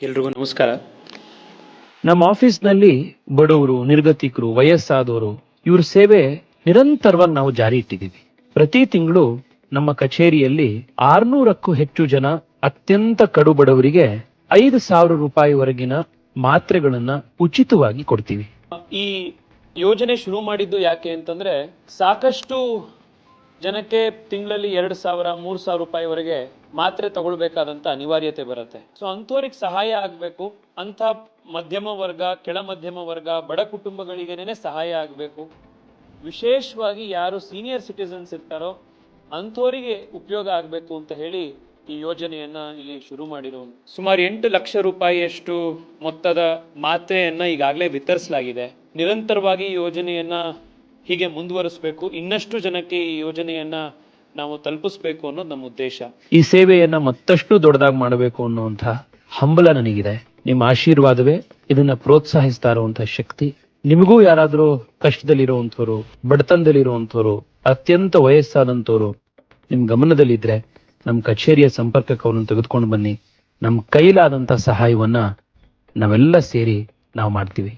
ಎಲ್ರಿಗೂ ನಮಸ್ಕಾರ. ನಮ್ಮ ಆಫೀಸ್ನಲ್ಲಿ ಬಡವರು, ನಿರ್ಗತಿಕರು, ವಯಸ್ಸಾದವರು ಇವ್ರ ಸೇವೆ ನಿರಂತರವಾಗಿ ನಾವು ಜಾರಿ ಇಟ್ಟಿದ್ದೀವಿ. ಪ್ರತಿ ತಿಂಗಳು ನಮ್ಮ ಕಚೇರಿಯಲ್ಲಿ 600ಕ್ಕೂ ಹೆಚ್ಚು ಜನ ಅತ್ಯಂತ ಕಡು ಬಡವರಿಗೆ 5,000 ರೂಪಾಯಿವರೆಗಿನ ಮಾತ್ರೆಗಳನ್ನ ಉಚಿತವಾಗಿ ಕೊಡ್ತೀವಿ. ಈ ಯೋಜನೆ ಶುರು ಮಾಡಿದ್ದು ಯಾಕೆ ಅಂತಂದ್ರೆ, ಸಾಕಷ್ಟು ಜನಕ್ಕೆ ತಿಂಗಳಲ್ಲಿ 2,000 3,000 ರೂಪಾಯಿವರೆಗೆ ಮಾತ್ರೆ ತಗೊಳ್ಬೇಕಾದಂತ ಅನಿವಾರ್ಯತೆ ಬರುತ್ತೆ. ಸೊ ಅಂಥವ್ರಿಗೆ ಸಹಾಯ ಆಗಬೇಕು, ಅಂಥ ಮಧ್ಯಮ ವರ್ಗ, ಕೆಳ ಮಧ್ಯಮ ವರ್ಗ, ಬಡ ಕುಟುಂಬಗಳಿಗೇನೆ ಸಹಾಯ ಆಗಬೇಕು. ವಿಶೇಷವಾಗಿ ಯಾರು ಸೀನಿಯರ್ ಸಿಟಿಸನ್ಸ್ ಇರ್ತಾರೋ ಅಂಥವರಿಗೆ ಉಪಯೋಗ ಆಗಬೇಕು ಅಂತ ಹೇಳಿ ಈ ಯೋಜನೆಯನ್ನ ಇಲ್ಲಿ ಶುರು ಮಾಡಿರೋ. ಸುಮಾರು 8 ಲಕ್ಷ ರೂಪಾಯಿಯಷ್ಟು ಮೊತ್ತದ ಮಾತ್ರೆಯನ್ನ ಈಗಾಗಲೇ ವಿತರಿಸಲಾಗಿದೆ. ನಿರಂತರವಾಗಿ ಈ ಯೋಜನೆಯನ್ನ ಹೀಗೆ ಮುಂದುವರಿಸಬೇಕು, ಇನ್ನಷ್ಟು ಜನಕ್ಕೆ ಈ ಯೋಜನೆಯನ್ನ ನಾವು ತಲುಪಿಸ್ಬೇಕು ಅನ್ನೋದು ನಮ್ಮ ಉದ್ದೇಶ. ಈ ಸೇವೆಯನ್ನ ಮತ್ತಷ್ಟು ದೊಡ್ಡದಾಗಿ ಮಾಡಬೇಕು ಅನ್ನುವಂಥ ಹಂಬಲ ನನಗಿದೆ. ನಿಮ್ಮ ಆಶೀರ್ವಾದವೇ ಇದನ್ನ ಪ್ರೋತ್ಸಾಹಿಸ್ತಾ ಇರುವಂತ ಶಕ್ತಿ. ನಿಮಗೂ ಯಾರಾದ್ರೂ ಕಷ್ಟದಲ್ಲಿರುವಂತವ್ರು, ಬಡತನದಲ್ಲಿರುವಂತವ್ರು, ಅತ್ಯಂತ ವಯಸ್ಸಾದಂತವ್ರು ನಿಮ್ ಗಮನದಲ್ಲಿದ್ರೆ ನಮ್ಮ ಕಚೇರಿಯ ಸಂಪರ್ಕಕ್ಕೆ ಅವ್ರನ್ನ ತೆಗೆದುಕೊಂಡು ಬನ್ನಿ. ನಮ್ಮ ಕೈಲಾದಂತ ಸಹಾಯವನ್ನ ನಾವೆಲ್ಲ ಸೇರಿ ನಾವು ಮಾಡ್ತೀವಿ.